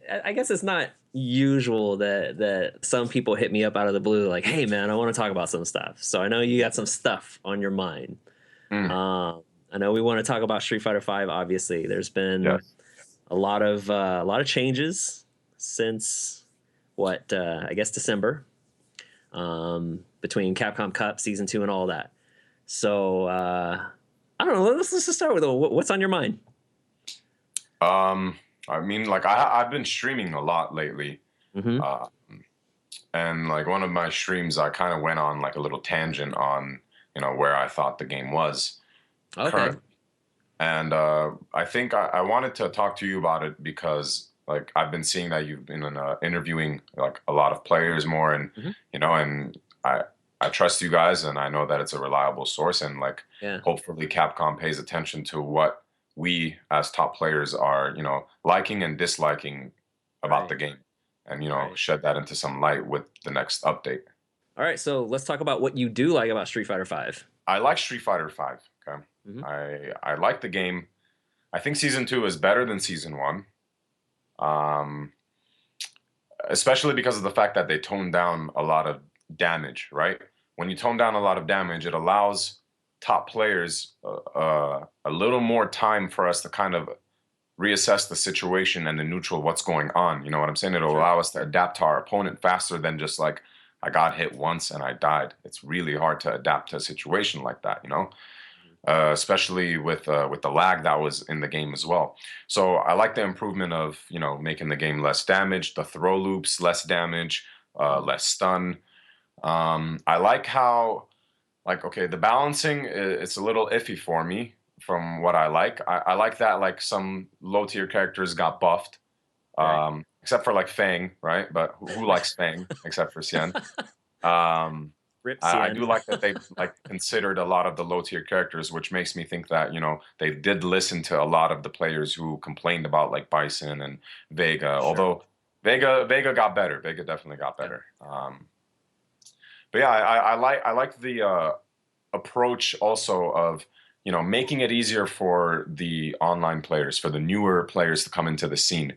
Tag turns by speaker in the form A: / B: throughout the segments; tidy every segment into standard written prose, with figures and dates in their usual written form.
A: I guess it's not usual that some people hit me up out of the blue like, "Hey, man, I want to talk about some stuff." So I know you got some stuff on your mind.
B: Mm,
A: I know we want to talk about Street Fighter Five. Obviously, there's been
B: yes.
A: a lot of changes since what I guess December, between Capcom Cup Season Two and all that. So I don't know. Let's just start with what's on your mind.
B: Um, I mean, like I've been streaming a lot lately,
A: Hmm.
B: uh, and like one of my streams, I kind of went on like a little tangent on where I thought the game was
A: Okay.
B: currently, and I think I wanted to talk to you about it because like I've been seeing that you've been interviewing like a lot of players more, and
A: Hmm.
B: and I trust you guys, and I know that it's a reliable source, and like
A: Yeah.
B: hopefully Capcom pays attention to what we as top players are, liking and disliking about
A: Right.
B: the game, and
A: Right.
B: shed that into some light with the next update.
A: All right. So let's talk about what you do like about Street Fighter Five.
B: I like Street Fighter Five. Okay,
A: Hmm.
B: I like the game. I think season two is better than season one. Um, Especially because of the fact that they toned down a lot of damage, right? When you tone down a lot of damage, it allows top players a little more time for us to kind of reassess the situation and the neutral what's going on. You know what I'm saying? It'll
A: Sure.
B: allow us to adapt to our opponent faster than just like I got hit once and I died. It's really hard to adapt to a situation like that. Especially with the lag that was in the game as well. So I like the improvement of making the game less damage, the throw loops less damage,
A: Hmm.
B: less stun. I like how like okay the balancing it's a little iffy for me from what I like. I like that like some low tier characters got buffed,
A: Right.
B: except for like Fang, right? But who likes Fang except for Xian? Um,
A: Rip
B: I do
A: Cien.
B: like that they like considered a lot of the low tier characters, which makes me think that they did listen to a lot of the players who complained about like Bison and Vega.
A: Sure.
B: Although Vega got better, Vega definitely got
A: Yeah.
B: better. But yeah, I like the approach also of making it easier for the online players, for the newer players to come into the scene.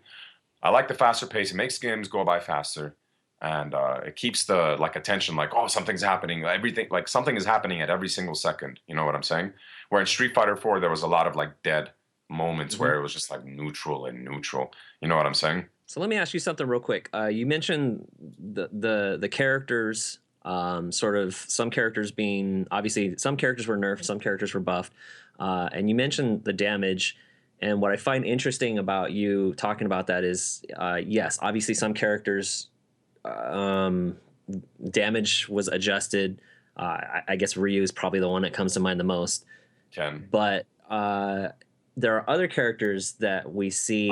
B: I like the faster pace. It makes games go by faster, and it keeps the like attention. Like, oh, something's happening. Everything like something is happening at every single second. You know what I'm saying? Where in Street Fighter 4, there was a lot of like dead moments
A: Hmm.
B: where it was just like neutral and neutral. You know what I'm saying?
A: So let me ask you something real quick. You mentioned the characters, sort of some characters being obviously some characters were nerfed, some characters were buffed, and you mentioned the damage. And what I find interesting about you talking about that is, yes, obviously some characters, um, damage was adjusted. I guess Ryu is probably the one that comes to mind the most.
B: Ken,
A: But there are other characters that we
B: I'll
A: see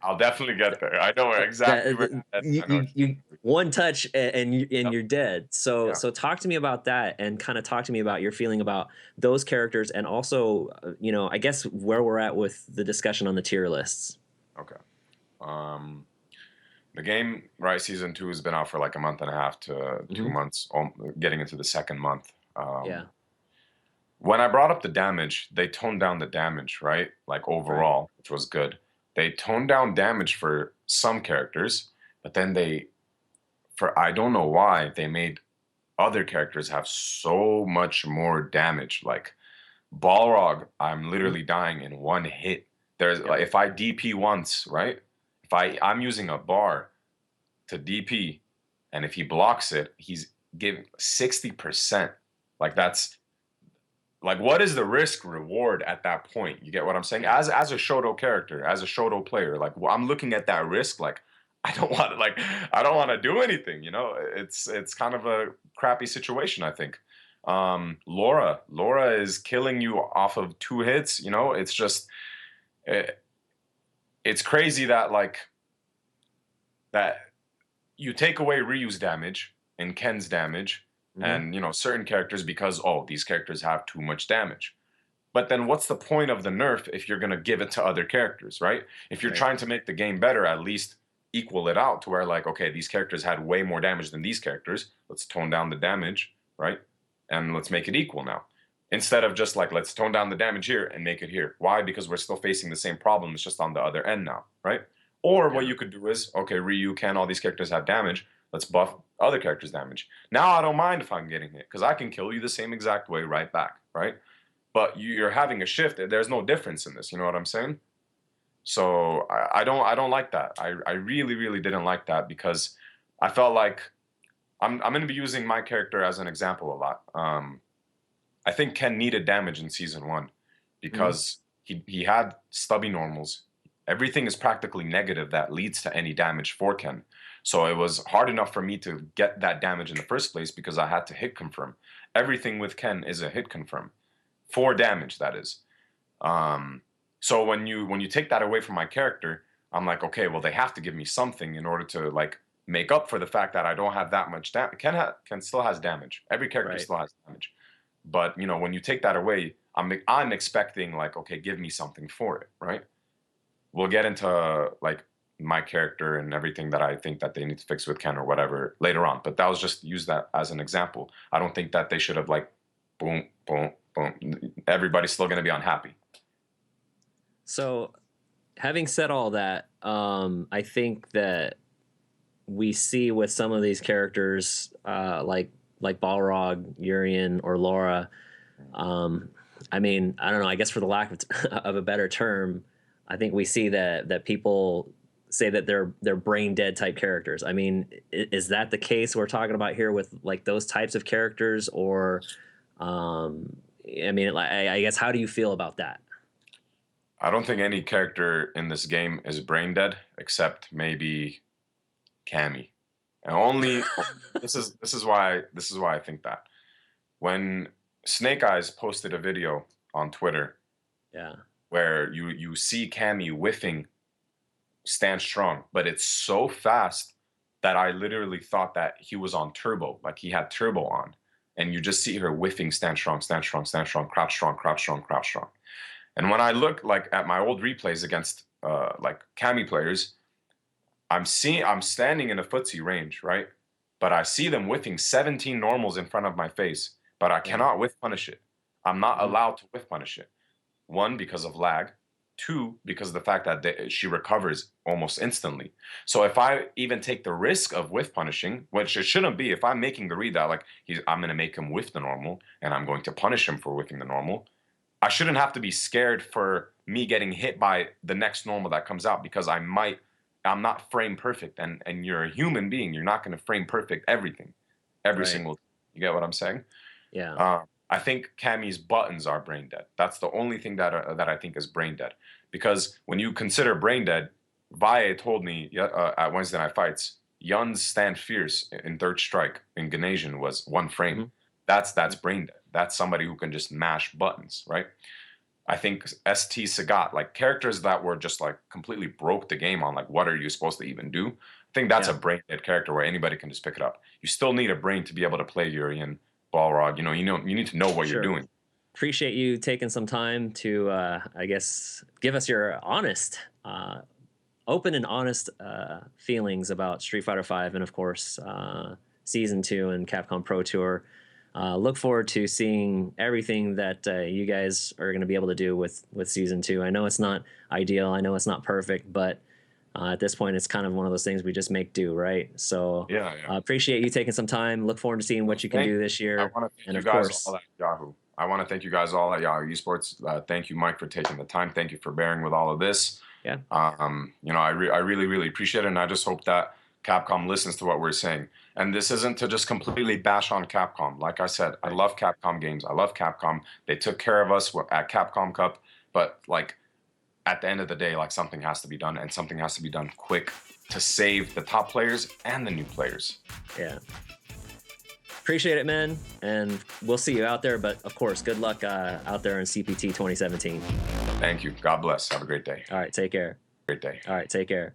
B: I'll definitely get there. I know where exactly where
A: that
B: you're I know what
A: you
B: you're
A: one touch and
B: Yep.
A: you're dead. So
B: Yeah.
A: so talk to me about that and kind of talk to me about your feeling about those characters and also I guess where we're at with the discussion on the tier lists.
B: Okay. Um, the game, right, season two has been out for like a month and a half to two
A: Hmm.
B: months, getting into the second month.
A: Yeah.
B: When I brought up the damage, they toned down the damage, right? Like
A: Right.
B: overall, which was good. They toned down damage for some characters, but then for I don't know why, they made other characters have so much more damage. Like Balrog, I'm
A: Hmm.
B: literally dying in one hit. There's
A: Yep.
B: like if I DP once, right? If I'm using a bar to DP, and if he blocks it, he's giving 60%. Like
A: Yeah.
B: that's like what is the risk reward at that point? You get what I'm saying?
A: Yeah.
B: As a Shoto character, as a Shoto player, like I'm looking at that risk like I don't want to do anything. It's kind of a crappy situation, I think. Laura is killing you off of two hits. It, it's crazy that like that you take away Ryu's damage and Ken's damage
A: Hmm.
B: and certain characters because these characters have too much damage. But then what's the point of the nerf if you're going to give it to other characters, right? If you're
A: Right.
B: trying to make the game better, at least equal it out to where like okay, these characters had way more damage than these characters. Let's tone down the damage, right? And let's make it equal now. Instead of just like let's tone down the damage here and make it here. Why? Because we're still facing the same problem. It's just on the other end now, right? Or what
A: Yeah.
B: you could do is, okay, Ryu, can all these characters have damage? Let's buff other characters' damage. Now I don't mind if I'm getting hit because I can kill you the same exact way right back, right? But you're having a shift. There's no difference in this. You know what I'm saying? So I don't like that. I really really didn't like that because I felt like I'm going to be using my character as an example a lot. I think Ken needed damage in season one
A: Mhm.
B: because he had stubby normals. Everything is practically negative that leads to any damage for Ken. So it was hard enough for me to get that damage in the first place because I had to hit confirm. Everything with Ken is a hit confirm for damage, that is. Um, so when you take that away from my character, I'm like, okay, well they have to give me something in order to like make up for the fact that I don't have that much damage. Ken still has damage. Every character
A: Right.
B: still has damage. But when you take that away, I'm expecting like, okay, give me something for it, right? We'll get into like my character and everything that I think that they need to fix with Ken or whatever later on. But that was just use that as an example. I don't think that they should have like boom, boom, boom. Everybody's still gonna be unhappy.
A: So, having said all that, I think that we see with some of these characters, like Balrog, Urian, or Laura. Um, I mean, I don't know. I guess for the lack of, of a better term, I think we see that people say that they're brain dead type characters. I mean, is that the case we're talking about here with like those types of characters, or I mean, I guess how do you feel about that?
B: I don't think any character in this game is brain dead except maybe Cammy. And only this is why I think that. When Snake Eyes posted a video on Twitter
A: Yeah.
B: where you see Cammy whiffing Stand Strong, but it's so fast that I literally thought that he was on turbo, like he had turbo on. And you just see her whiffing Stand Strong, Stand Strong, Stand Strong, Crouch Strong, Crouch Strong, Crouch Strong. And when I look like at my old replays against like Cammy players, I'm standing in a footsie range, right? But I see them whiffing 17 normals in front of my face, but I
A: Yeah.
B: cannot whiff punish it. I'm not
A: Mhm.
B: allowed to whiff punish it. One, because of lag. Two, because of the fact that she recovers almost instantly. So if I even take the risk of whiff punishing, which it shouldn't be, if I'm making the read that like I'm going to make him whiff the normal and I'm going to punish him for whiffing the normal, I shouldn't have to be scared for me getting hit by the next normal that comes out because I'm not frame perfect, and you're a human being. You're not going to frame perfect everything every
A: Right.
B: single. You get what I'm saying?
A: Yeah.
B: I think Cammy's buttons are brain dead. That's the only thing that I think is brain dead. Because when you consider brain dead, Valle told me at Wednesday Night Fights, Yun's stand fierce in third strike in Ganesian was one frame.
A: Mhm.
B: That's
A: Mhm.
B: brain dead. That's somebody who can just mash buttons, right? I think ST Sagat, like characters that were just like completely broke the game on like what are you supposed to even do? I think that's a
A: Yeah.
B: brain dead character where anybody can just pick it up. You still need a brain to be able to play Urian, Balrog. You need to know what you're
A: Sure.
B: doing.
A: Appreciate you taking some time to, I guess, give us your honest, open and honest feelings about Street Fighter Five, and of course, Season Two and Capcom Pro Tour. Look forward to seeing everything that you guys are going to be able to do with Season Two. I know it's not ideal. I know it's not perfect, but at this point, it's kind of one of those things we just make do, right? So
B: Yeah, yeah.
A: appreciate you taking some time. Look forward to seeing what you can
B: Thank
A: do
B: you.
A: this
B: I
A: year,
B: want to thank
A: and
B: you
A: of
B: guys
A: course,
B: all at Yahoo. I want to thank you guys all at Yahoo Esports. Thank you, Mike, for taking the time. Thank you for bearing with all of this.
A: yeah,
B: I really, really appreciate it, and I just hope that Capcom listens to what we're saying. And this isn't to just completely bash on Capcom. Like I said, I
A: right.
B: love Capcom games. I love Capcom. They took care of us at Capcom Cup, but like at the end of the day, like something has to be done, and something has to be done quick to save the top players and the new players.
A: Yeah. Appreciate it, man. And we'll see you out there. But of course, good luck out there in CPT 2017.
B: Thank you. God bless. Have a great day.
A: All right. Take care.
B: Great day.
A: All right. Take care.